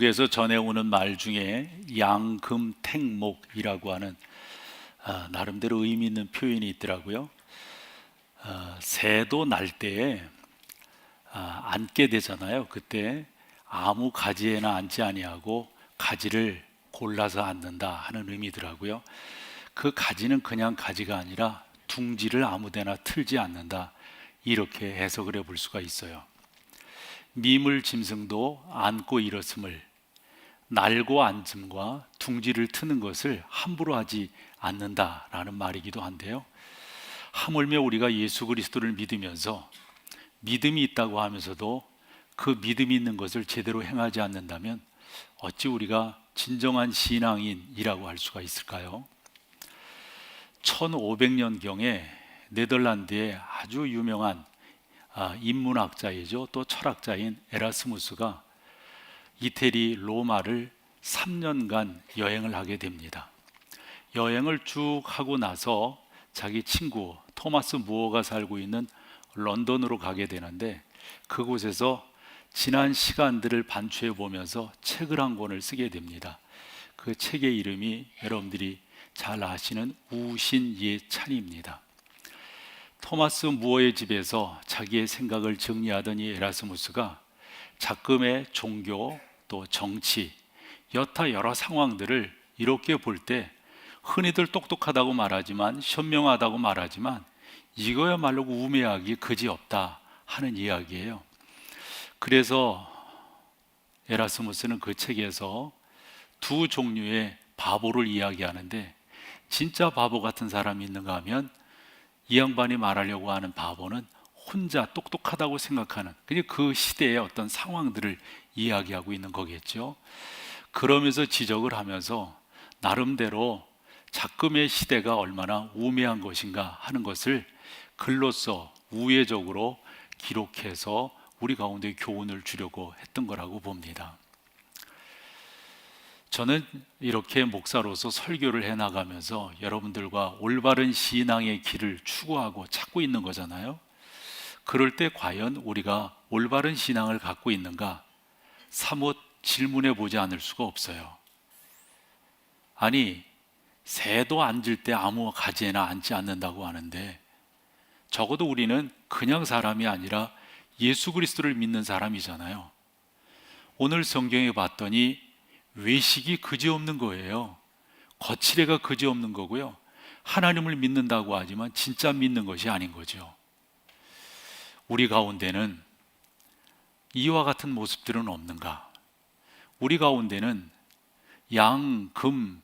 에서 전해오는 말 중에 양금택목이라고 하는 나름대로 의미 있는 표현이 있더라고요. 새도 날 때에 앉게 되잖아요. 그때 아무 가지에나 앉지 아니하고 가지를 골라서 앉는다 하는 의미더라고요. 그 가지는 그냥 가지가 아니라 둥지를 아무데나 틀지 않는다, 이렇게 해석을 해볼 수가 있어요. 미물 짐승도 앉고 일었음을, 날고 앉음과 둥지를 트는 것을 함부로 하지 않는다라는 말이기도 한데요. 하물며 우리가 예수 그리스도를 믿으면서 믿음이 있다고 하면서도 그 믿음이 있는 것을 제대로 행하지 않는다면 어찌 우리가 진정한 신앙인이라고 할 수가 있을까요? 1500년경에 네덜란드의 아주 유명한 인문학자이죠, 또 철학자인 에라스무스가 이태리 로마를 3년간 여행을 하게 됩니다. 여행을 쭉 하고 나서 자기 친구 토마스 무어가 살고 있는 런던으로 가게 되는데, 그곳에서 지난 시간들을 반추해 보면서 책을 한 권을 쓰게 됩니다. 그 책의 이름이 여러분들이 잘 아시는 우신예찬입니다. 토마스 무어의 집에서 자기의 생각을 정리하던 이 에라스무스가 작금의 종교, 또 정치, 여타 여러 상황들을 이렇게 볼 때 흔히들 똑똑하다고 말하지만, 현명하다고 말하지만 이거야말로 우매하기 그지없다 하는 이야기예요. 그래서 에라스무스는 그 책에서 두 종류의 바보를 이야기하는데, 진짜 바보 같은 사람이 있는가 하면 이 양반이 말하려고 하는 바보는 혼자 똑똑하다고 생각하는 그 시대의 어떤 상황들을 이야기하고 있는 거겠죠. 그러면서 지적을 하면서 나름대로 작금의 시대가 얼마나 우매한 것인가 하는 것을 글로써 우회적으로 기록해서 우리 가운데 교훈을 주려고 했던 거라고 봅니다. 저는 이렇게 목사로서 설교를 해나가면서 여러분들과 올바른 신앙의 길을 추구하고 찾고 있는 거잖아요. 그럴 때 과연 우리가 올바른 신앙을 갖고 있는가 사뭇 질문해 보지 않을 수가 없어요. 아니, 새도 앉을 때 아무 가지에나 앉지 않는다고 하는데, 적어도 우리는 그냥 사람이 아니라 예수 그리스도를 믿는 사람이잖아요. 오늘 성경에 봤더니 외식이 그지없는 거예요. 거칠애가 그지없는 거고요. 하나님을 믿는다고 하지만 진짜 믿는 것이 아닌 거죠. 우리 가운데는 이와 같은 모습들은 없는가? 우리 가운데는 양, 금,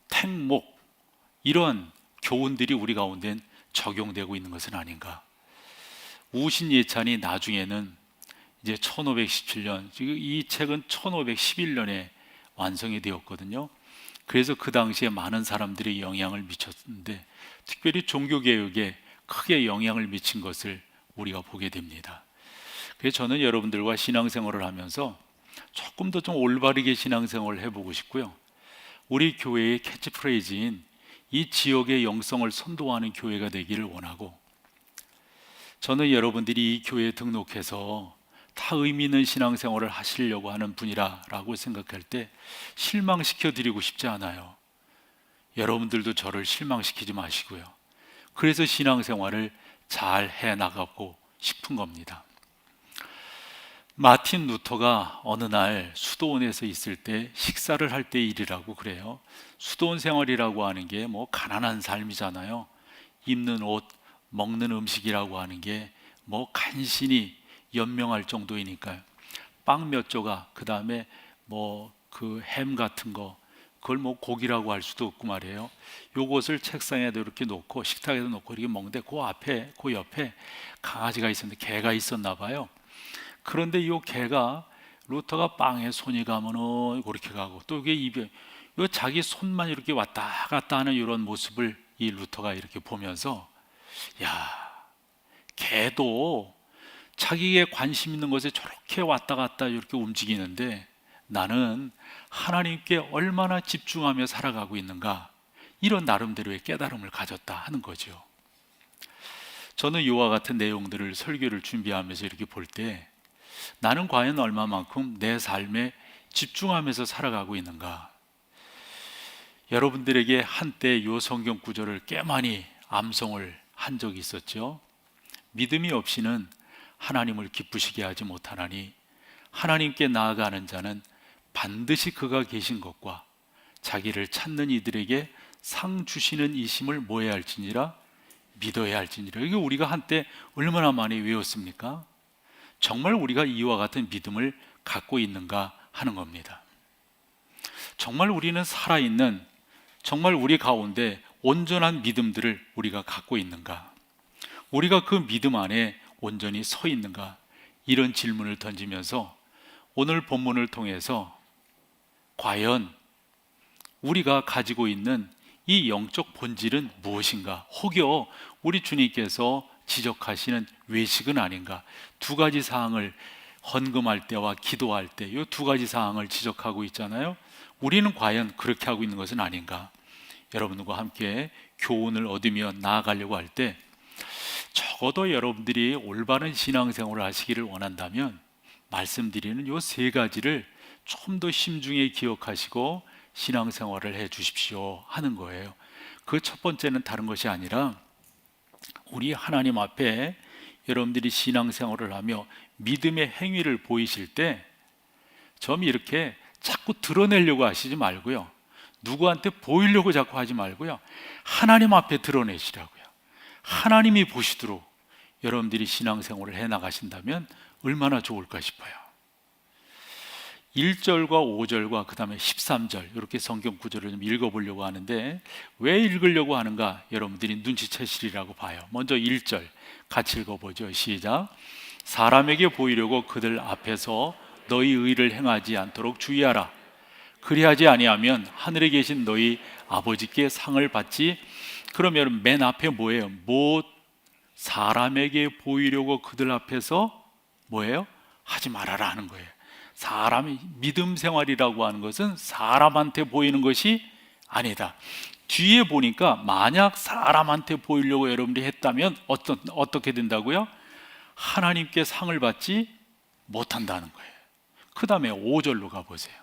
택, 목, 이런 교훈들이 우리 가운데는 적용되고 있는 것은 아닌가? 우신예찬이 나중에는 이제 1517년, 이 책은 1511년에 완성이 되었거든요. 그래서 그 당시에 많은 사람들이 영향을 미쳤는데, 특별히 종교개혁에 크게 영향을 미친 것을 우리가 보게 됩니다. 그래서 저는 여러분들과 신앙생활을 하면서 조금 더 좀 올바르게 신앙생활을 해보고 싶고요. 우리 교회의 캐치프레이즈인 이 지역의 영성을 선도하는 교회가 되기를 원하고, 저는 여러분들이 이 교회에 등록해서 다 의미 있는 신앙생활을 하시려고 하는 분이라고 생각할 때 실망시켜 드리고 싶지 않아요. 여러분들도 저를 실망시키지 마시고요. 그래서 신앙생활을 잘 해나가고 싶은 겁니다. 마틴 루터가 어느 날 수도원에서 있을 때 식사를 할 때 일이라고 그래요. 수도원 생활이라고 하는 게 가난한 삶이잖아요. 입는 옷, 먹는 음식이라고 하는 게 간신히 연명할 정도이니까요. 빵 몇 조각, 그 다음에 그 햄 같은 거, 그걸 고기라고 할 수도 없고 말이에요. 요것을 책상에도 이렇게 놓고 식탁에도 놓고 이렇게 먹는데, 그 옆에 강아지가 있었는데, 개가 있었나 봐요. 그런데 이 개가 루터가 빵에 손이 가면은 그렇게 가고, 또 이게 입에 자기 손만 이렇게 왔다 갔다 하는 이런 모습을 이 루터가 이렇게 보면서, 야, 개도 자기에 관심 있는 것에 저렇게 왔다 갔다 이렇게 움직이는데 나는 하나님께 얼마나 집중하며 살아가고 있는가, 이런 나름대로의 깨달음을 가졌다 하는 거죠. 저는 이와 같은 내용들을 설교를 준비하면서 이렇게 볼 때, 나는 과연 얼마만큼 내 삶에 집중하면서 살아가고 있는가? 여러분들에게 한때 요 성경 구절을 꽤 많이 암송을 한 적이 있었죠. 믿음이 없이는 하나님을 기쁘시게 하지 못하나니 하나님께 나아가는 자는 반드시 그가 계신 것과 자기를 찾는 이들에게 상 주시는 이심을 뭐 해야 할지니라, 믿어야 할지니라. 이게 우리가 한때 얼마나 많이 외웠습니까? 정말 우리가 이와 같은 믿음을 갖고 있는가 하는 겁니다. 정말 우리는 살아있는, 정말 우리 가운데 온전한 믿음들을 우리가 갖고 있는가? 우리가 그 믿음 안에 온전히 서 있는가? 이런 질문을 던지면서 오늘 본문을 통해서 과연 우리가 가지고 있는 이 영적 본질은 무엇인가? 혹여 우리 주님께서 지적하시는 외식은 아닌가? 두 가지 사항을, 헌금할 때와 기도할 때 이 두 가지 사항을 지적하고 있잖아요. 우리는 과연 그렇게 하고 있는 것은 아닌가? 여러분과 함께 교훈을 얻으며 나아가려고 할 때 적어도 여러분들이 올바른 신앙생활을 하시기를 원한다면 말씀드리는 이 세 가지를 좀 더 심중에 기억하시고 신앙생활을 해 주십시오 하는 거예요. 그 첫 번째는 다른 것이 아니라 우리 하나님 앞에 여러분들이 신앙생활을 하며 믿음의 행위를 보이실 때 좀 이렇게 자꾸 드러내려고 하시지 말고요, 누구한테 보이려고 자꾸 하지 말고요, 하나님 앞에 드러내시라고요. 하나님이 보시도록 여러분들이 신앙생활을 해 나가신다면 얼마나 좋을까 싶어요. 1절과 5절과 그 다음에 13절 이렇게 성경 구절을 좀 읽어보려고 하는데, 왜 읽으려고 하는가 여러분들이 눈치채시리라고 봐요. 먼저 1절 같이 읽어보죠. 시작. 사람에게 보이려고 그들 앞에서 너희 의를 행하지 않도록 주의하라. 그리하지 아니하면 하늘에 계신 너희 아버지께 상을 받지. 그러면 맨 앞에 뭐예요? 사람에게 보이려고 그들 앞에서 뭐예요? 하지 말아라 하는 거예요. 사람이 믿음 생활이라고 하는 것은 사람한테 보이는 것이 아니다. 뒤에 보니까 만약 사람한테 보이려고 여러분들이 했다면 어떻게 된다고요? 하나님께 상을 받지 못한다는 거예요. 그 다음에 5절로 가보세요.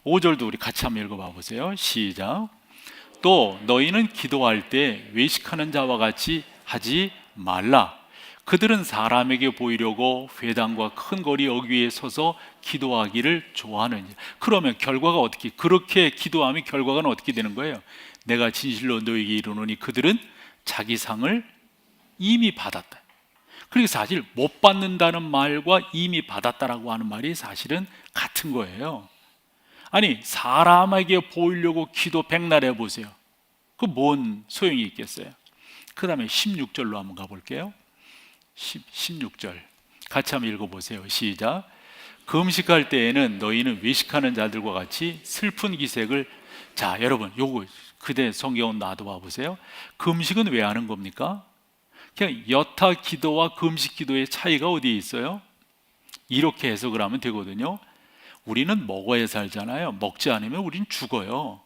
5절도 우리 같이 한번 읽어봐 보세요. 시작. 또 너희는 기도할 때 외식하는 자와 같이 하지 말라. 그들은 사람에게 보이려고 회당과 큰 거리 어귀에 서서 기도하기를 좋아하느니라. 그러면 결과가 어떻게, 그렇게 기도하면 결과가 어떻게 되는 거예요? 내가 진실로 너희에게 이르노니 그들은 자기 상을 이미 받았다. 그리고 사실 못 받는다는 말과 이미 받았다라고 하는 말이 사실은 같은 거예요. 아니, 사람에게 보이려고 기도 백날 해보세요. 그 뭔 소용이 있겠어요? 그 다음에 16절로 한번 가볼게요. 16절 같이 한번 읽어보세요. 시작. 금식할 때에는 너희는 외식하는 자들과 같이 슬픈 기색을. 자, 여러분 요거 그대 성경은 놔둬 보세요. 금식은 왜 하는 겁니까? 그냥 여타 기도와 금식 기도의 차이가 어디에 있어요? 이렇게 해석을 하면 되거든요. 우리는 먹어야 살잖아요. 먹지 않으면 우리는 죽어요.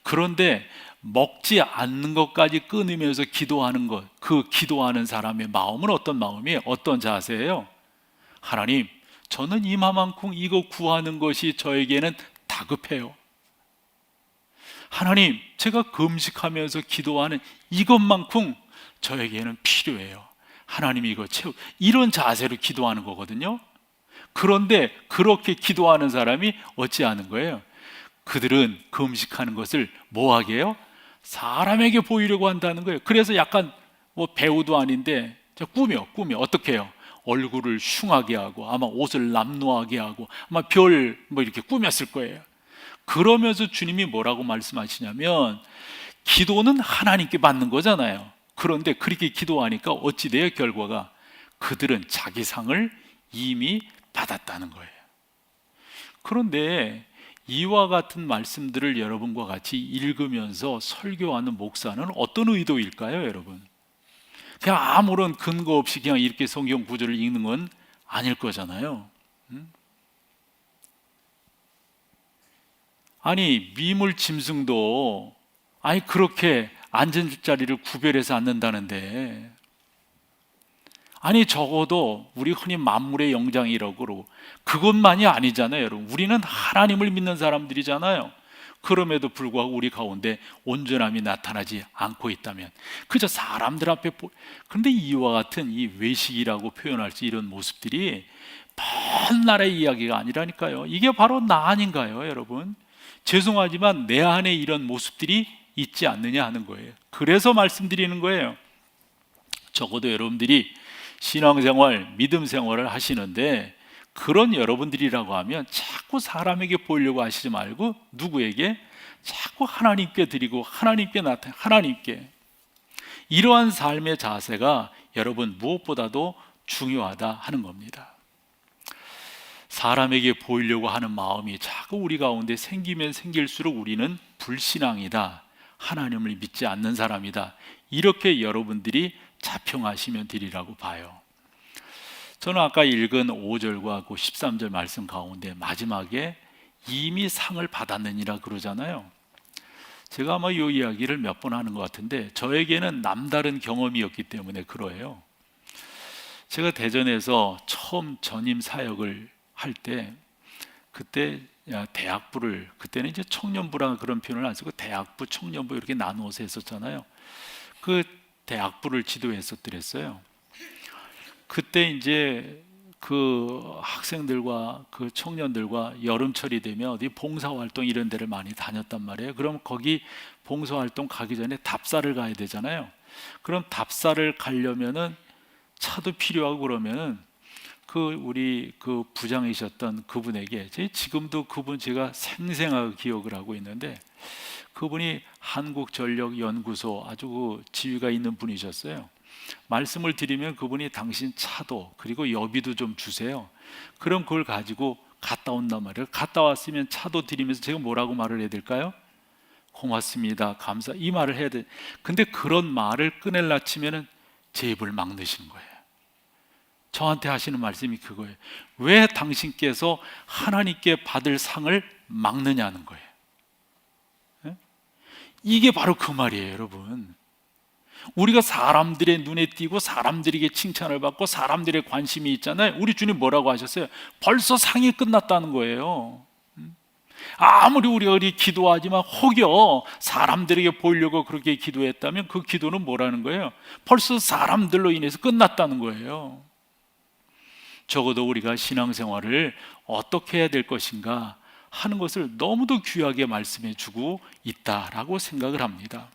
그런데 먹지 않는 것까지 끊으면서 기도하는 것, 그 기도하는 사람의 마음은 어떤 마음이에요? 어떤 자세예요? 하나님, 저는 이만큼 이거 구하는 것이 저에게는 다급해요. 하나님, 제가 금식하면서 기도하는 이것만큼 저에게는 필요해요. 하나님이 이거 이런 자세로 기도하는 거거든요. 그런데 그렇게 기도하는 사람이 어찌하는 거예요? 그들은 금식하는 것을 뭐 하게 해요? 사람에게 보이려고 한다는 거예요. 그래서 약간 뭐 배우도 아닌데 꾸며 어떻게 해요? 얼굴을 흉하게 하고 아마 옷을 남루하게 하고 아마 별 뭐 이렇게 꾸몄을 거예요. 그러면서 주님이 뭐라고 말씀하시냐면 기도는 하나님께 받는 거잖아요. 그런데 그렇게 기도하니까 어찌 돼요? 결과가 그들은 자기 상을 이미 받았다는 거예요. 그런데 이와 같은 말씀들을 여러분과 같이 읽으면서 설교하는 목사는 어떤 의도일까요, 여러분? 그냥 아무런 근거 없이 그냥 이렇게 성경 구절을 읽는 건 아닐 거잖아요. 아니, 미물 짐승도 그렇게 앉은 자리를 구별해서 앉는다는데, 아니 적어도 우리 흔히 만물의 영장이라고 그러고 그것만이 아니잖아요. 여러분, 우리는 하나님을 믿는 사람들이잖아요. 그럼에도 불구하고 우리 가운데 온전함이 나타나지 않고 있다면 그저 사람들 앞에 그런데 이와 같은 이 외식이라고 표현할 수 이런 모습들이 먼 나라의 이야기가 아니라니까요. 이게 바로 나 아닌가요, 여러분? 죄송하지만 내 안에 이런 모습들이 있지 않느냐 하는 거예요. 그래서 말씀드리는 거예요. 적어도 여러분들이 신앙생활, 믿음 생활을 하시는데 그런 여러분들이라고 하면 자꾸 사람에게 보이려고 하시지 말고 누구에게? 자꾸 하나님께 드리고 하나님께 나타내, 하나님께. 이러한 삶의 자세가 여러분 무엇보다도 중요하다 하는 겁니다. 사람에게 보이려고 하는 마음이 자꾸 우리 가운데 생기면 생길수록 우리는 불신앙이다, 하나님을 믿지 않는 사람이다, 이렇게 여러분들이 자평하시면 되리라고 봐요. 저는 아까 읽은 5절과 그 13절 말씀 가운데 마지막에 이미 상을 받았느니라 그러잖아요. 제가 아마 이 이야기를 몇 번 하는 것 같은데 저에게는 남다른 경험이었기 때문에 그러해요. 제가 대전에서 처음 전임 사역을 할 때 그때 대학부를, 그때는 이제 청년부라는 그런 표현을 안 쓰고 대학부, 청년부 이렇게 나누어서 했었잖아요. 그 대학부를 지도했었더랬어요. 그때 이제 그 학생들과 그 청년들과 여름철이 되면 어디 봉사활동 이런 데를 많이 다녔단 말이에요. 그럼 거기 봉사활동 가기 전에 답사를 가야 되잖아요. 그럼 답사를 가려면은 차도 필요하고 그러면은 그 우리 그 부장이셨던 그분에게, 지금도 그분 제가 생생하게 기억을 하고 있는데 그분이 한국전력연구소 아주 그 지위가 있는 분이셨어요. 말씀을 드리면 그분이 당신 차도 그리고 여비도 좀 주세요. 그럼 그걸 가지고 갔다 온단 말이에요. 갔다 왔으면 차도 드리면서 제가 뭐라고 말을 해야 될까요? 고맙습니다, 감사, 이 말을 해야 돼. 근데 그런 말을 꺼낼라 치면은 제 입을 막 넣으시는 거예요. 저한테 하시는 말씀이 그거예요. 왜 당신께서 하나님께 받을 상을 막느냐는 거예요. 이게 바로 그 말이에요, 여러분. 우리가 사람들의 눈에 띄고 사람들에게 칭찬을 받고 사람들의 관심이 있잖아요. 우리 주님 뭐라고 하셨어요? 벌써 상이 끝났다는 거예요. 아무리 우리가 기도하지만 혹여 사람들에게 보이려고 그렇게 기도했다면 그 기도는 뭐라는 거예요? 벌써 사람들로 인해서 끝났다는 거예요. 적어도 우리가 신앙생활을 어떻게 해야 될 것인가 하는 것을 너무도 귀하게 말씀해 주고 있다라고 생각을 합니다.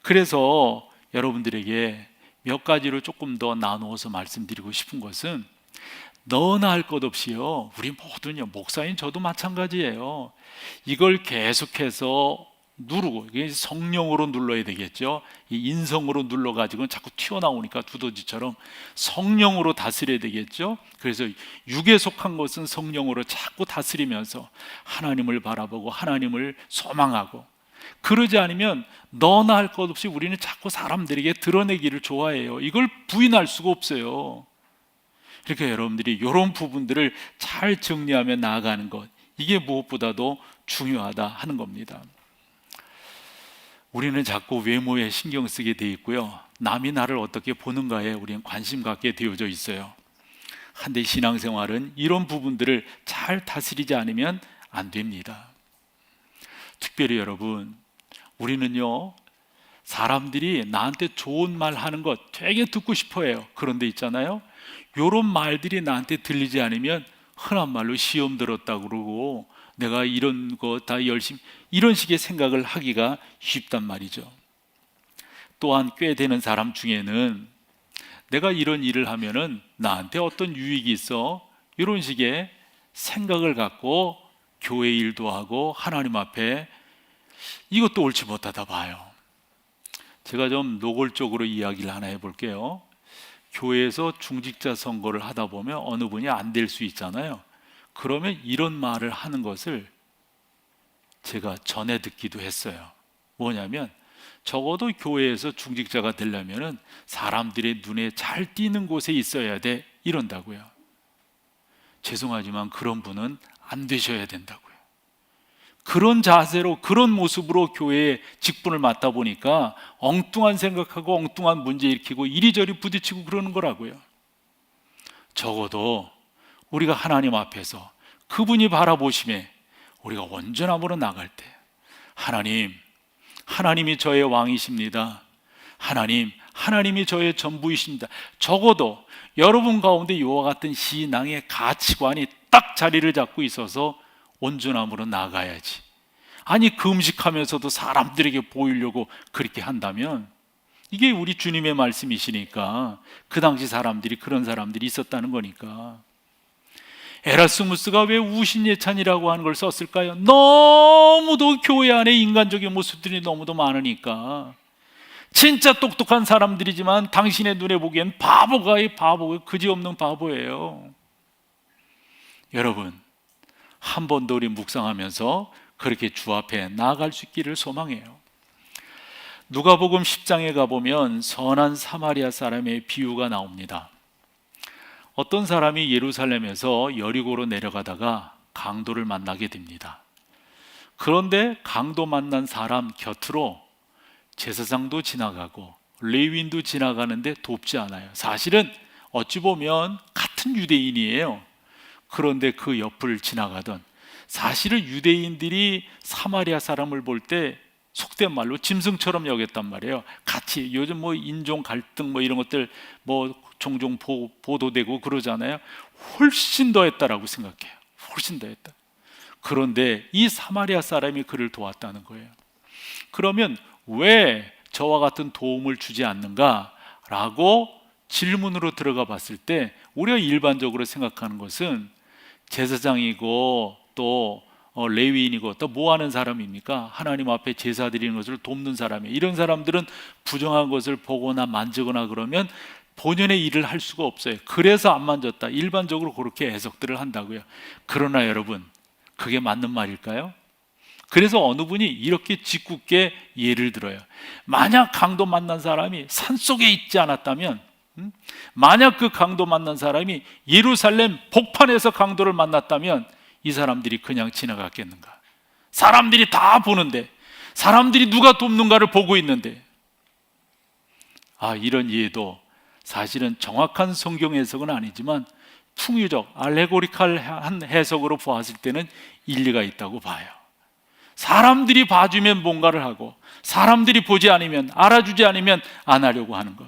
그래서 여러분들에게 몇 가지로 조금 더 나누어서 말씀드리고 싶은 것은, 너나 할 것 없이요, 우리 모두는요, 목사인 저도 마찬가지예요. 이걸 계속해서 누르고, 이게 성령으로 눌러야 되겠죠. 이 인성으로 눌러가지고는 자꾸 튀어나오니까 두더지처럼 성령으로 다스려야 되겠죠. 그래서 육에 속한 것은 성령으로 자꾸 다스리면서 하나님을 바라보고 하나님을 소망하고, 그러지 않으면 너나 할 것 없이 우리는 자꾸 사람들에게 드러내기를 좋아해요. 이걸 부인할 수가 없어요. 그러니까 여러분들이 이런 부분들을 잘 정리하며 나아가는 것, 이게 무엇보다도 중요하다 하는 겁니다. 우리는 자꾸 외모에 신경 쓰게 돼 있고요, 남이 나를 어떻게 보는가에 우리는 관심 갖게 되어져 있어요. 한데 신앙생활은 이런 부분들을 잘 다스리지 않으면 안 됩니다. 특별히 여러분, 우리는요, 사람들이 나한테 좋은 말 하는 것 되게 듣고 싶어 해요. 그런데 있잖아요, 요런 말들이 나한테 들리지 않으면 흔한 말로 시험 들었다고 그러고 내가 이런 거 다 열심히, 이런 식의 생각을 하기가 쉽단 말이죠. 또한 꽤 되는 사람 중에는 내가 이런 일을 하면은 나한테 어떤 유익이 있어, 이런 식의 생각을 갖고 교회 일도 하고 하나님 앞에 이것도 옳지 못하다 봐요. 제가 좀 노골적으로 이야기를 하나 해볼게요. 교회에서 중직자 선거를 하다 보면 어느 분이 안 될 수 있잖아요. 그러면 이런 말을 하는 것을 제가 전해 듣기도 했어요. 뭐냐면, 적어도 교회에서 중직자가 되려면 사람들의 눈에 잘 띄는 곳에 있어야 돼, 이런다고요. 죄송하지만 그런 분은 안 되셔야 된다고요. 그런 자세로, 그런 모습으로 교회에 직분을 맡다 보니까 엉뚱한 생각하고 엉뚱한 문제 일으키고 이리저리 부딪히고 그러는 거라고요. 적어도 우리가 하나님 앞에서 그분이 바라보심에 우리가 온전함으로 나갈 때, 하나님이 저의 왕이십니다. 하나님이 저의 전부이십니다. 적어도 여러분 가운데 이와 같은 신앙의 가치관이 딱 자리를 잡고 있어서 온전함으로 나가야지. 아니, 금식하면서도 사람들에게 보이려고 그렇게 한다면, 이게 우리 주님의 말씀이시니까 그 당시 사람들이 그런 사람들이 있었다는 거니까. 에라스무스가 왜 우신예찬이라고 하는 걸 썼을까요? 너무도 교회 안에 인간적인 모습들이 너무도 많으니까. 진짜 똑똑한 사람들이지만 당신의 눈에 보기엔 바보가 그지없는 바보예요. 여러분, 한 번 더 우리 묵상하면서 그렇게 주 앞에 나아갈 수 있기를 소망해요. 누가복음 10장에 가보면 선한 사마리아 사람의 비유가 나옵니다. 어떤 사람이 예루살렘에서 여리고로 내려가다가 강도를 만나게 됩니다. 그런데 강도 만난 사람 곁으로 제사장도 지나가고 레위인도 지나가는데 돕지 않아요. 사실은 어찌 보면 같은 유대인이에요. 그런데 그 옆을 지나가던, 사실은 유대인들이 사마리아 사람을 볼 때 속된 말로 짐승처럼 여겼단 말이에요. 같이 요즘 뭐 인종 갈등 뭐 이런 것들 뭐 종종 보도되고 그러잖아요. 훨씬 더 했다라고 생각해요. 훨씬 더 했다. 그런데 이 사마리아 사람이 그를 도왔다는 거예요. 그러면 왜 저와 같은 도움을 주지 않는가? 라고 질문으로 들어가 봤을 때 우리가 일반적으로 생각하는 것은 제사장이고 또 레위인이고 또 뭐 하는 사람입니까? 하나님 앞에 제사 드리는 것을 돕는 사람이에요. 이런 사람들은 부정한 것을 보거나 만지거나 그러면 본연의 일을 할 수가 없어요. 그래서 안 만졌다. 일반적으로 그렇게 해석들을 한다고요. 그러나 여러분, 그게 맞는 말일까요? 그래서 어느 분이 이렇게 짓궂게 예를 들어요. 만약 강도 만난 사람이 산속에 있지 않았다면, 만약 그 강도 만난 사람이 예루살렘 복판에서 강도를 만났다면 이 사람들이 그냥 지나갔겠는가? 사람들이 다 보는데, 사람들이 누가 돕는가를 보고 있는데, 이런 예도 사실은 정확한 성경 해석은 아니지만 풍유적, 알레고리칼한 해석으로 보았을 때는 일리가 있다고 봐요. 사람들이 봐주면 뭔가를 하고, 사람들이 보지 않으면, 알아주지 않으면 안 하려고 하는 것.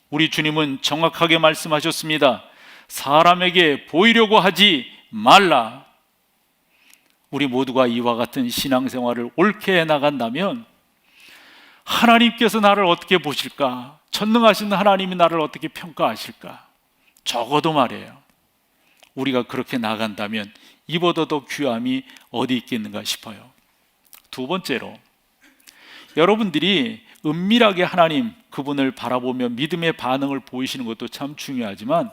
우리 주님은 정확하게 말씀하셨습니다. 사람에게 보이려고 하지 말라. 우리 모두가 이와 같은 신앙생활을 옳게 해나간다면 하나님께서 나를 어떻게 보실까? 전능하신 하나님이 나를 어떻게 평가하실까? 적어도 말이에요, 우리가 그렇게 나간다면 이보다 더 귀함이 어디 있겠는가 싶어요. 두 번째로, 여러분들이 은밀하게 하나님 그분을 바라보며 믿음의 반응을 보이시는 것도 참 중요하지만,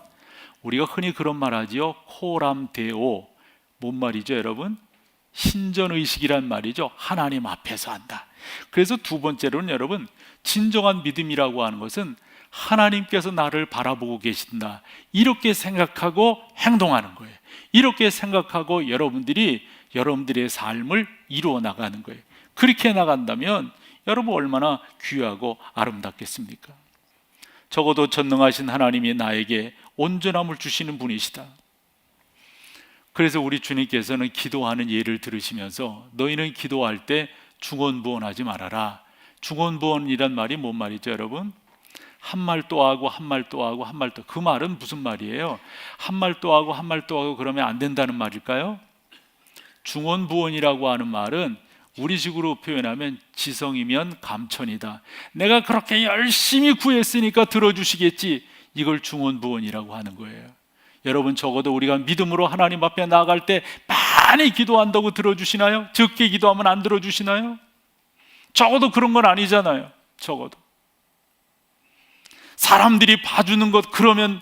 우리가 흔히 그런 말 하지요. 코람데오. 뭔 말이죠 여러분? 신전의식이란 말이죠. 하나님 앞에서 한다. 그래서 두 번째로는 여러분, 진정한 믿음이라고 하는 것은 하나님께서 나를 바라보고 계신다, 이렇게 생각하고 행동하는 거예요. 이렇게 생각하고 여러분들의 삶을 이루어 나가는 거예요. 그렇게 나간다면 여러분 얼마나 귀하고 아름답겠습니까? 적어도 전능하신 하나님이 나에게 온전함을 주시는 분이시다. 그래서 우리 주님께서는 기도하는 예를 들으시면서 너희는 기도할 때 중언부언하지 말아라. 중언부언이란 말이 뭔 말이죠 여러분? 한 말 또 하고 한 말 또 하고 한 말 또, 그 말은 무슨 말이에요? 한 말 또 하고 한 말 또 하고 그러면 안 된다는 말일까요? 중언부언이라고 하는 말은 우리식으로 표현하면 지성이면 감천이다. 내가 그렇게 열심히 구했으니까 들어주시겠지, 이걸 중언부언이라고 하는 거예요. 여러분, 적어도 우리가 믿음으로 하나님 앞에 나아갈 때 많이 기도한다고 들어주시나요? 적게 기도하면 안 들어주시나요? 적어도 그런 건 아니잖아요. 적어도 사람들이 봐주는 것, 그러면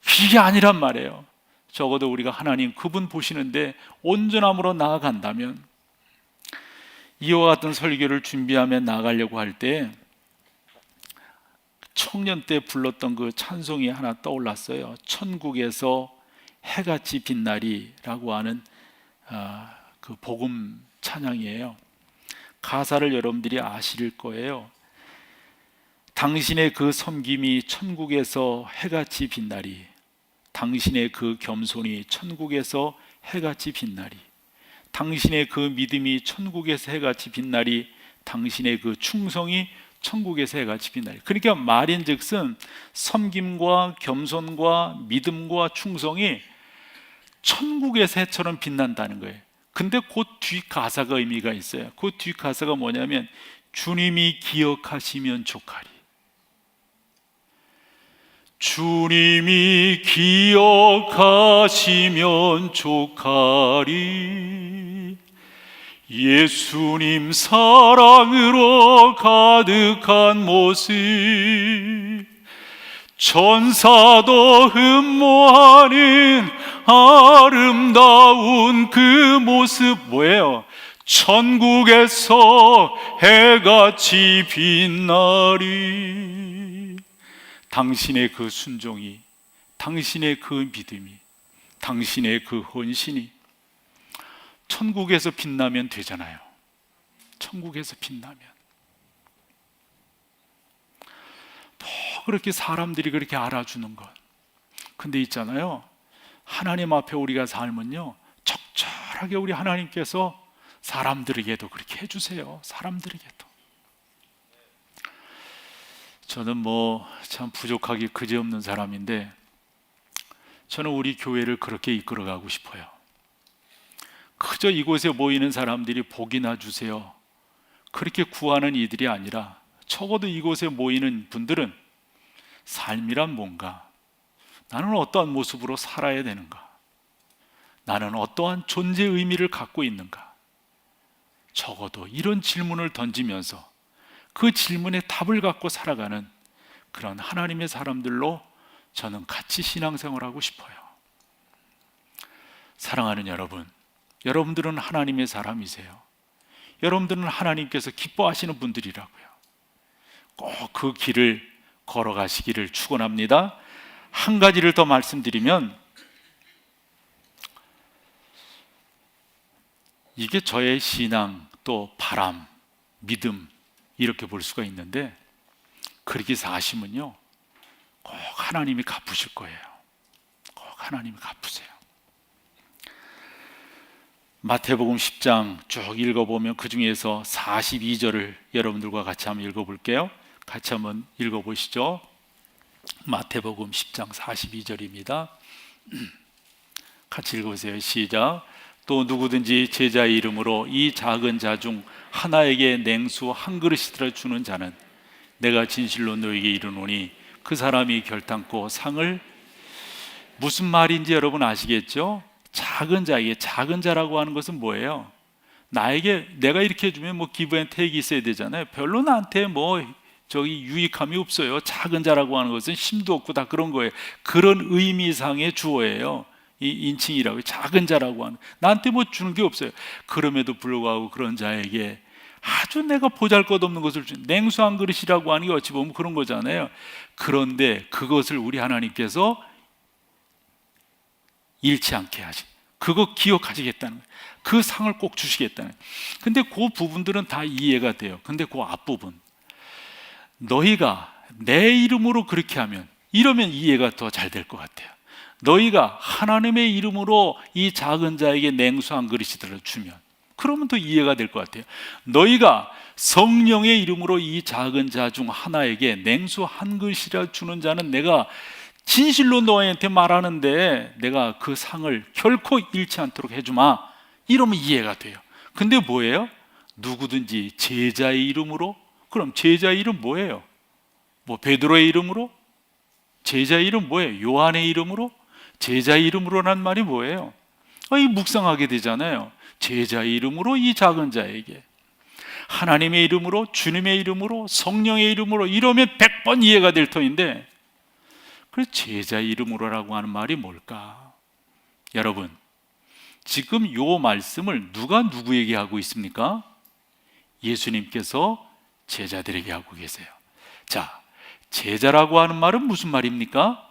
그게 아니란 말이에요. 적어도 우리가 하나님 그분 보시는데 온전함으로 나아간다면, 이와 같은 설교를 준비하며 나가려고 할 때 청년 때 불렀던 그 찬송이 하나 떠올랐어요. 천국에서 해같이 빛나리라고 하는 그 복음 찬양이에요. 가사를 여러분들이 아실 거예요. 당신의 그 섬김이 천국에서 해같이 빛나리, 당신의 그 겸손이 천국에서 해같이 빛나리, 당신의 그 믿음이 천국에서 해같이 빛나리, 당신의 그 충성이 천국에서 해같이 빛나리. 그러니까 말인즉슨 섬김과 겸손과 믿음과 충성이 천국에서 해처럼 빛난다는 거예요. 근데 그 뒤 가사가 의미가 있어요. 그 뒤 가사가 뭐냐면 주님이 기억하시면 좋하리. 주님이 기억하시면 좋하리. 예수님 사랑으로 가득한 모습, 천사도 흠모하는 아름다운 그 모습 뭐예요? 천국에서 해같이 빛나리. 당신의 그 순종이, 당신의 그 믿음이, 당신의 그 헌신이 천국에서 빛나면 되잖아요. 천국에서 빛나면. 또 그렇게 사람들이 그렇게 알아주는 것. 근데 있잖아요, 하나님 앞에 우리가 살면요, 적절하게 우리 하나님께서 사람들에게도 그렇게 해주세요. 사람들에게도. 저는 뭐 참 부족하기 그지없는 사람인데, 저는 우리 교회를 그렇게 이끌어가고 싶어요. 그저 이곳에 모이는 사람들이 복이나 주세요, 그렇게 구하는 이들이 아니라, 적어도 이곳에 모이는 분들은 삶이란 뭔가, 나는 어떠한 모습으로 살아야 되는가, 나는 어떠한 존재 의미를 갖고 있는가, 적어도 이런 질문을 던지면서 그 질문에 답을 갖고 살아가는 그런 하나님의 사람들로 저는 같이 신앙생활하고 싶어요. 사랑하는 여러분, 여러분들은 하나님의 사람이세요. 여러분들은 하나님께서 기뻐하시는 분들이라고요. 꼭 그 길을 걸어가시기를 축원합니다. 한 가지를 더 말씀드리면, 이게 저의 신앙, 또 바람, 믿음, 이렇게 볼 수가 있는데, 그렇게 사시면요 꼭 하나님이 갚으실 거예요. 꼭 하나님이 갚으세요. 마태복음 10장 쭉 읽어보면 그 중에서 42절을 여러분들과 같이 한번 읽어볼게요. 같이 한번 읽어보시죠. 마태복음 10장 42절입니다. 같이 읽어보세요. 시작. 또 누구든지 제자의 이름으로 이 작은 자 중 하나에게 냉수 한 그릇이라 주는 자는 내가 진실로 너에게 이르노니 그 사람이 결탄코 상을, 무슨 말인지 여러분 아시겠죠? 작은 자에게, 작은 자라고 하는 것은 뭐예요? 나에게 내가 이렇게 해주면 뭐 기브 앤 테이크가 있어야 되잖아요. 별로 나한테 뭐 저기 유익함이 없어요. 작은 자라고 하는 것은 힘도 없고 다 그런 거예요. 그런 의미상의 주어예요. 이 인칭이라고, 작은 자라고 하는, 나한테 뭐 주는 게 없어요. 그럼에도 불구하고 그런 자에게 아주 내가 보잘것없는 것을 준 냉수 한 그릇이라고 하는 게 어찌 보면 그런 거잖아요. 그런데 그것을 우리 하나님께서 잃지 않게 하시, 그거 기억하시겠다는 거예요. 그 상을 꼭 주시겠다는 거예요. 근데 그 부분들은 다 이해가 돼요. 근데 그 앞부분, 너희가 내 이름으로 그렇게 하면, 이러면 이해가 더 잘 될 것 같아요. 너희가 하나님의 이름으로 이 작은 자에게 냉수 한 그릇이라도 주면, 그러면 더 이해가 될 것 같아요. 너희가 성령의 이름으로 이 작은 자 중 하나에게 냉수 한 그릇이라 주는 자는 내가 진실로 너희한테 말하는데 내가 그 상을 결코 잃지 않도록 해주마, 이러면 이해가 돼요. 근데 뭐예요? 누구든지 제자의 이름으로, 그럼 제자의 이름 뭐예요? 뭐 베드로의 이름으로? 제자의 이름 뭐예요? 요한의 이름으로? 제자의 이름으로란 말이 뭐예요? 이 묵상하게 되잖아요. 제자의 이름으로 이 작은 자에게, 하나님의 이름으로, 주님의 이름으로, 성령의 이름으로, 이러면 100번 이해가 될 터인데, 그래서 제자의 이름으로라고 하는 말이 뭘까? 여러분, 지금 요 말씀을 누가 누구에게 하고 있습니까? 예수님께서 제자들에게 하고 계세요. 자, 제자라고 하는 말은 무슨 말입니까?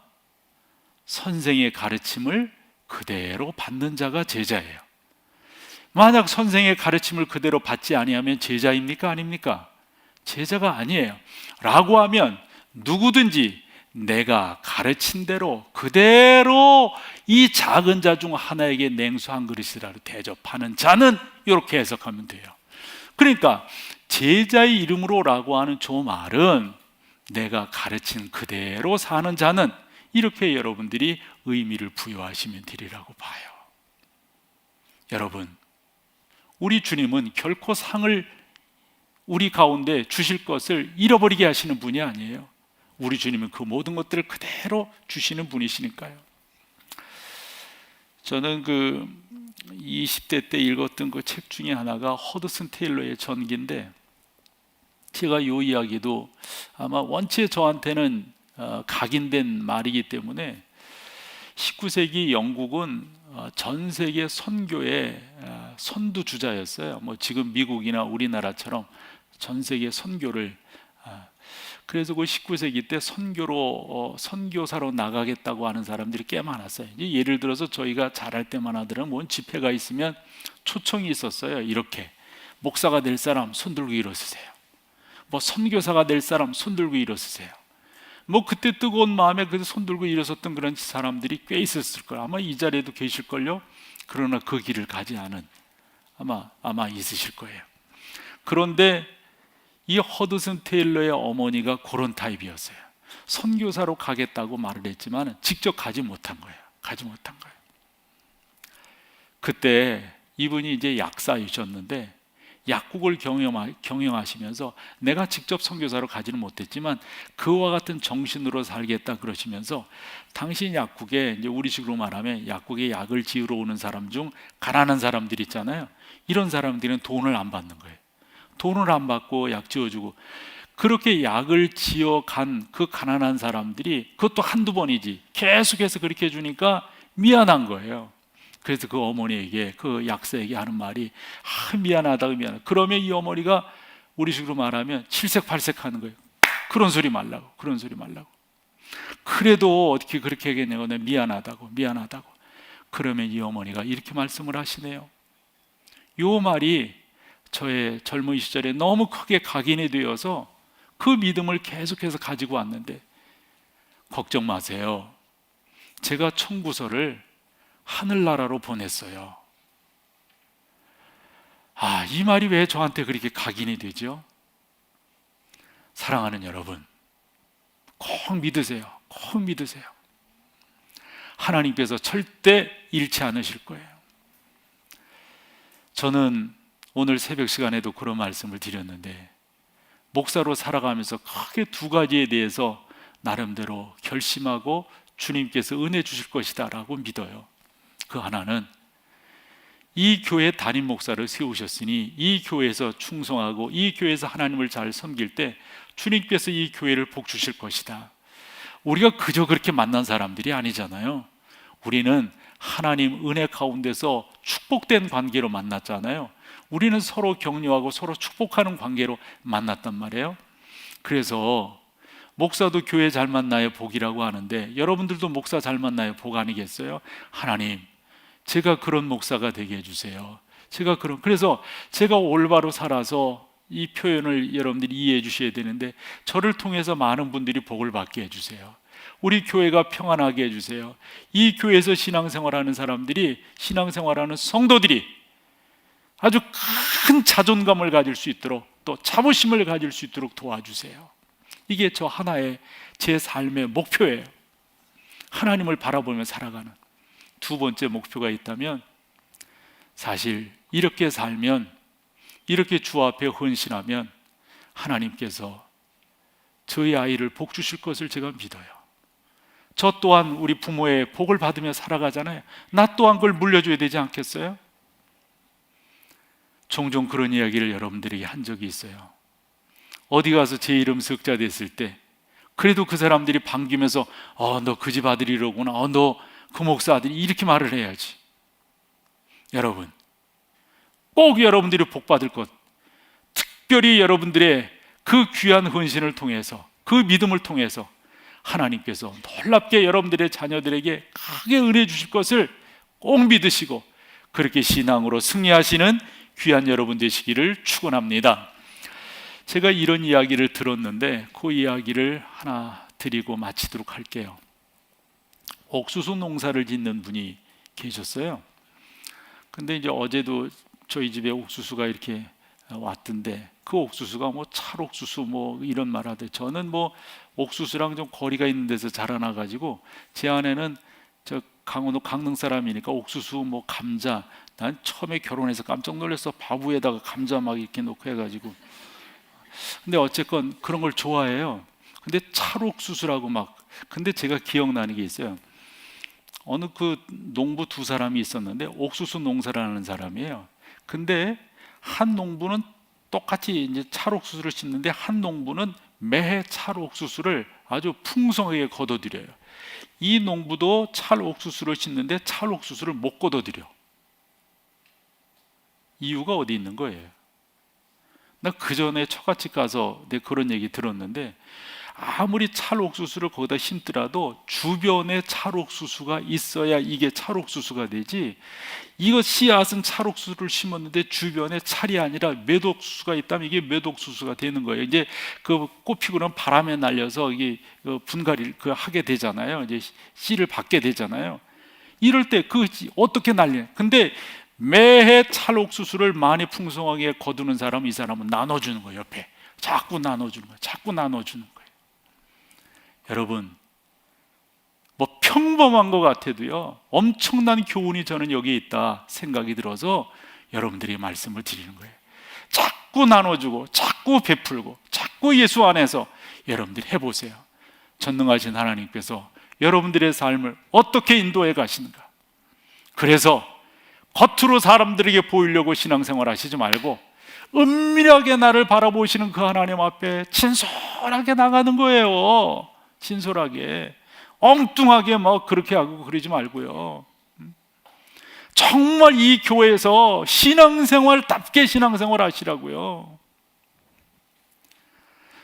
선생의 가르침을 그대로 받는 자가 제자예요. 만약 선생의 가르침을 그대로 받지 아니하면 제자입니까? 아닙니까? 제자가 아니에요. 라고 하면 누구든지 내가 가르친 대로 그대로 이 작은 자 중 하나에게 냉수 한 그릇이라도 대접하는 자는, 이렇게 해석하면 돼요. 그러니까 제자의 이름으로 라고 하는 저 말은 내가 가르친 그대로 사는 자는, 이렇게 여러분들이 의미를 부여하시면 되리라고 봐요. 여러분, 우리 주님은 결코 상을 우리 가운데 주실 것을 잃어버리게 하시는 분이 아니에요. 우리 주님은 그 모든 것들을 그대로 주시는 분이시니까요. 저는 20대 때 읽었던 그 책 중에 하나가 허드슨 테일러의 전기인데, 제가 이 이야기도 아마 원체 저한테는 각인된 말이기 때문에, 19세기 영국은 전 세계 선교의 선두주자였어요. 뭐 지금 미국이나 우리나라처럼 전 세계 선교를, 그래서 그 19세기 때 선교사로 나가겠다고 하는 사람들이 꽤 많았어요. 이제 예를 들어서 저희가 잘할 때만 하더라도 뭔 집회가 있으면 초청이 있었어요. 이렇게 목사가 될 사람 손 들고 일어서세요. 뭐 선교사가 될 사람 손 들고 일어서세요. 뭐 그때 뜨거운 마음에 그래서 손 들고 일어섰던 그런 사람들이 꽤 있었을 거예요. 아마 이 자리에도 계실걸요. 그러나 그 길을 가지 않은 아마 있으실 거예요. 그런데 이 허드슨 테일러의 어머니가 그런 타입이었어요. 선교사로 가겠다고 말을 했지만 직접 가지 못한 거예요. 그때 이분이 이제 약사이셨는데, 약국을 경영하시면서 내가 직접 선교사로 가지는 못했지만 그와 같은 정신으로 살겠다 그러시면서, 당시 약국에, 이제 우리식으로 말하면 약국에 약을 지으러 오는 사람 중 가난한 사람들 있잖아요. 이런 사람들은 돈을 안 받는 거예요. 돈을 안 받고 약 지어주고, 그렇게 약을 지어간 그 가난한 사람들이, 그것도 한두 번이지 계속해서 그렇게 해주니까 미안한 거예요. 그래서 그 어머니에게, 그 약사에게 하는 말이 미안하다고. 그러면 이 어머니가 우리식으로 말하면 칠색팔색 하는 거예요. 그런 소리 말라고. 그래도 어떻게 그렇게 하겠냐고, 미안하다고. 그러면 이 어머니가 이렇게 말씀을 하시네요. 요 말이 저의 젊은 시절에 너무 크게 각인이 되어서 그 믿음을 계속해서 가지고 왔는데, 걱정 마세요. 제가 청구서를 하늘나라로 보냈어요. 이 말이 왜 저한테 그렇게 각인이 되죠? 사랑하는 여러분, 꼭 믿으세요. 하나님께서 절대 잃지 않으실 거예요. 저는 오늘 새벽 시간에도 그런 말씀을 드렸는데, 목사로 살아가면서 크게 두 가지에 대해서 나름대로 결심하고 주님께서 은혜 주실 것이다 라고 믿어요. 그 하나는, 이 교회 담임 목사를 세우셨으니 이 교회에서 충성하고 이 교회에서 하나님을 잘 섬길 때 주님께서 이 교회를 복 주실 것이다. 우리가 그저 그렇게 만난 사람들이 아니잖아요. 우리는 하나님 은혜 가운데서 축복된 관계로 만났잖아요. 우리는 서로 격려하고 서로 축복하는 관계로 만났단 말이에요. 그래서 목사도 교회 잘 만나야 복이라고 하는데, 여러분들도 목사 잘 만나야 복 아니겠어요? 하나님, 제가 그런 목사가 되게 해주세요. 그래서 제가 올바로 살아서, 이 표현을 여러분들이 이해해 주셔야 되는데, 저를 통해서 많은 분들이 복을 받게 해주세요. 우리 교회가 평안하게 해주세요. 이 교회에서 신앙생활하는 사람들이, 신앙생활하는 성도들이 아주 큰 자존감을 가질 수 있도록, 또 자부심을 가질 수 있도록 도와주세요. 이게 저 하나의 제 삶의 목표예요. 하나님을 바라보며 살아가는. 두 번째 목표가 있다면, 사실 이렇게 살면, 이렇게 주 앞에 헌신하면 하나님께서 저희 아이를 복 주실 것을 제가 믿어요. 저 또한 우리 부모의 복을 받으며 살아가잖아요. 나 또한 그걸 물려줘야 되지 않겠어요? 종종 그런 이야기를 여러분들에게 한 적이 있어요. 어디 가서 제 이름 석자 됐을 때 그래도 그 사람들이 반기면서 너 그 집 아들이로구나, 너 그 목사 아들이, 이렇게 말을 해야지. 여러분, 꼭 여러분들이 복 받을 것, 특별히 여러분들의 그 귀한 헌신을 통해서, 그 믿음을 통해서 하나님께서 놀랍게 여러분들의 자녀들에게 크게 은혜 주실 것을 꼭 믿으시고, 그렇게 신앙으로 승리하시는 귀한 여러분 되시기를 축원합니다. 제가 이런 이야기를 들었는데 그 이야기를 하나 드리고 마치도록 할게요. 옥수수 농사를 짓는 분이 계셨어요. 근데 이제 어제도 저희 집에 옥수수가 이렇게 왔던데 그 옥수수가 뭐 찰옥수수 뭐 이런 말 하대. 저는 뭐 옥수수랑 좀 거리가 있는 데서 자라나 가지고 제 아내는 저 강원도 강릉 사람이니까 옥수수 뭐 감자, 난 처음에 결혼해서 깜짝 놀랐어. 밥 위에다가 감자 막 이렇게 놓고 해가지고. 근데 어쨌건 그런 걸 좋아해요. 근데 찰옥수수라고 막. 근데 제가 기억나는 게 있어요. 어느 그 농부 두 사람이 있었는데 옥수수 농사를 하는 사람이에요. 근데 한 농부는 똑같이 이제 찰옥수수를 심는데 한 농부는 매해 찰옥수수를 아주 풍성하게 거둬들여요. 이 농부도 찰옥수수를 심는데 찰옥수수를 못 거둬들여. 이유가 어디 있는 거예요? 나 그 전에 처갓집 가서 내 그런 얘기 들었는데 아무리 찰옥수수를 거기다 심더라도 주변에 찰옥수수가 있어야 이게 찰옥수수가 되지. 이거 씨앗은 찰옥수수를 심었는데 주변에 찰이 아니라 매독수수가 있다면 이게 매독수수가 되는 거예요. 이제 그 꽃 피고 나면 바람에 날려서 이게 분갈이를 하게 되잖아요. 이제 씨를 받게 되잖아요. 이럴 때 그 어떻게 날려? 근데 매해 찰옥수수를 많이 풍성하게 거두는 사람은 이 사람은 나눠주는 거예요. 옆에 자꾸 나눠주는 거예요. 자꾸 나눠주는 거예요. 여러분, 뭐 평범한 것 같아도요 엄청난 교훈이 저는 여기에 있다 생각이 들어서 여러분들이 말씀을 드리는 거예요. 자꾸 나눠주고 자꾸 베풀고 자꾸 예수 안에서 여러분들이 해보세요. 전능하신 하나님께서 여러분들의 삶을 어떻게 인도해 가시는가. 그래서 겉으로 사람들에게 보이려고 신앙생활 하시지 말고 은밀하게 나를 바라보시는 그 하나님 앞에 진솔하게 나가는 거예요. 진솔하게, 엉뚱하게 막 그렇게 하고 그러지 말고요. 정말 이 교회에서 신앙생활답게 신앙생활 하시라고요.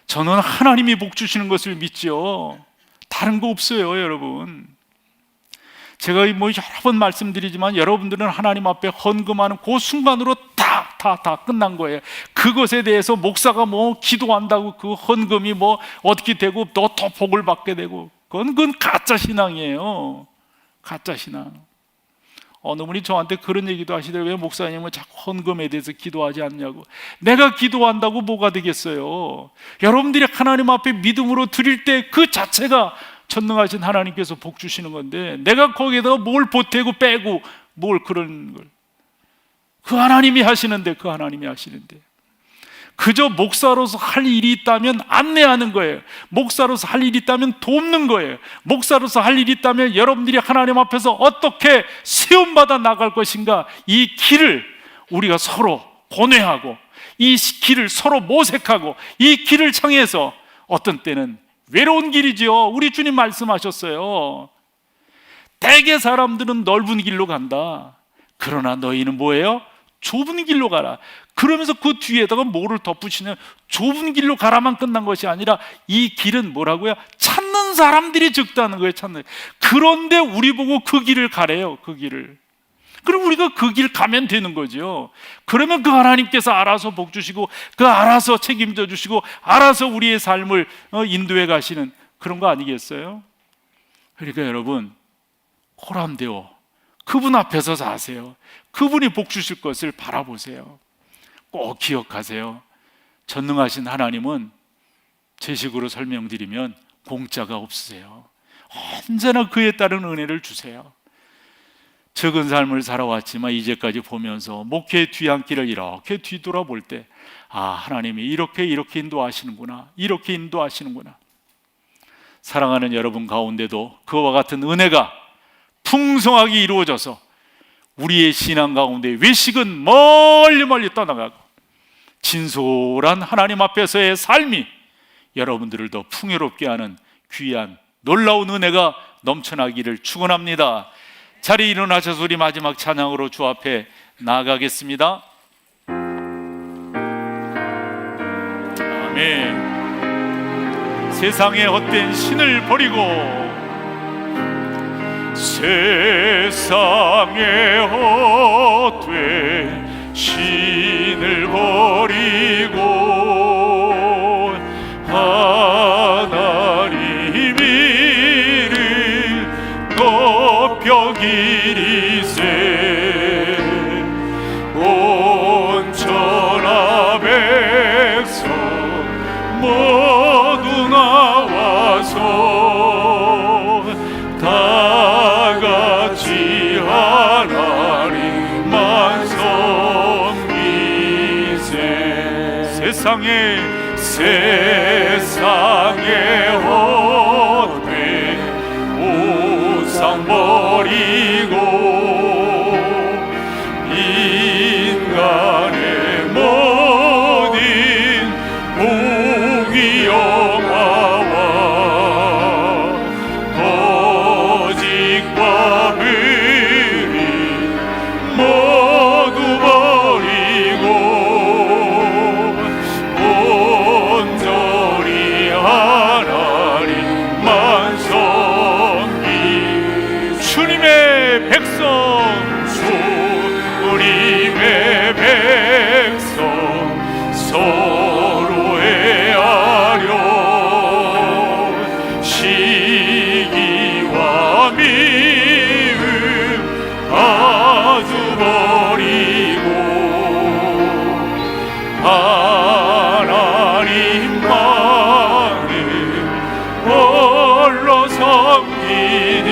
저는 하나님이 복 주시는 것을 믿죠. 다른 거 없어요, 여러분. 제가 뭐 여러 번 말씀드리지만 여러분들은 하나님 앞에 헌금하는 그 순간으로 다 끝난 거예요. 그것에 대해서 목사가 뭐 기도한다고 그 헌금이 뭐 어떻게 되고 너 더 복을 받게 되고 그건 가짜 신앙이에요. 가짜 신앙. 어느 분이 저한테 그런 얘기도 하시더라고요. 왜 목사님은 자꾸 헌금에 대해서 기도하지 않냐고. 내가 기도한다고 뭐가 되겠어요. 여러분들이 하나님 앞에 믿음으로 드릴 때 그 자체가 전능하신 하나님께서 복 주시는 건데 내가 거기에다가 뭘 보태고 빼고 뭘 그런 걸. 그 하나님이 하시는데 그저 목사로서 할 일이 있다면 안내하는 거예요. 목사로서 할 일이 있다면 돕는 거예요. 목사로서 할 일이 있다면 여러분들이 하나님 앞에서 어떻게 세움받아 나갈 것인가, 이 길을 우리가 서로 고뇌하고 이 길을 서로 모색하고 이 길을 청해서 어떤 때는 외로운 길이죠. 우리 주님 말씀하셨어요. 대개 사람들은 넓은 길로 간다. 그러나 너희는 뭐예요? 좁은 길로 가라. 그러면서 그 뒤에다가 뭐를 덧붙이냐, 좁은 길로 가라만 끝난 것이 아니라 이 길은 뭐라고요? 찾는 사람들이 적다는 거예요. 찾는. 그런데 우리 보고 그 길을 가래요. 그 길을. 그럼 우리가 그 길 가면 되는 거죠. 그러면 그 하나님께서 알아서 복 주시고 그 알아서 책임져 주시고 알아서 우리의 삶을 인도해 가시는 그런 거 아니겠어요? 그러니까 여러분, 호람되어 그분 앞에서 사세요. 그분이 복 주실 것을 바라보세요. 꼭 기억하세요. 전능하신 하나님은 제 식으로 설명드리면 공짜가 없으세요. 언제나 그에 따른 은혜를 주세요. 적은 삶을 살아왔지만 이제까지 보면서 목회의 뒤안길을 이렇게 뒤돌아볼 때 하나님이 이렇게 인도하시는구나, 이렇게 인도하시는구나. 사랑하는 여러분 가운데도 그와 같은 은혜가 풍성하게 이루어져서 우리의 신앙 가운데 외식은 멀리 떠나가고 진솔한 하나님 앞에서의 삶이 여러분들을 더 풍요롭게 하는 귀한 놀라운 은혜가 넘쳐나기를 축원합니다. 자리에 일어나셔서 우리 마지막 찬양으로 주 앞에 나아가겠습니다. 아멘. 세상의 헛된 신을 버리고 세상의 신을 버리고 하나님 이름 높여 기리세 온 천하 백성 모두 나와서 다 같이 하나님만 섬기세 세상에 헛된 우상 버리고 인간의 모든 무기영화와 거짓과 불의 모두 버리고 온전히 하나님만 섬기 주님의 백성 주님의 백성 서로 헤아려 시기와 미움 아주 버리고 하나님만을 홀로 섬기니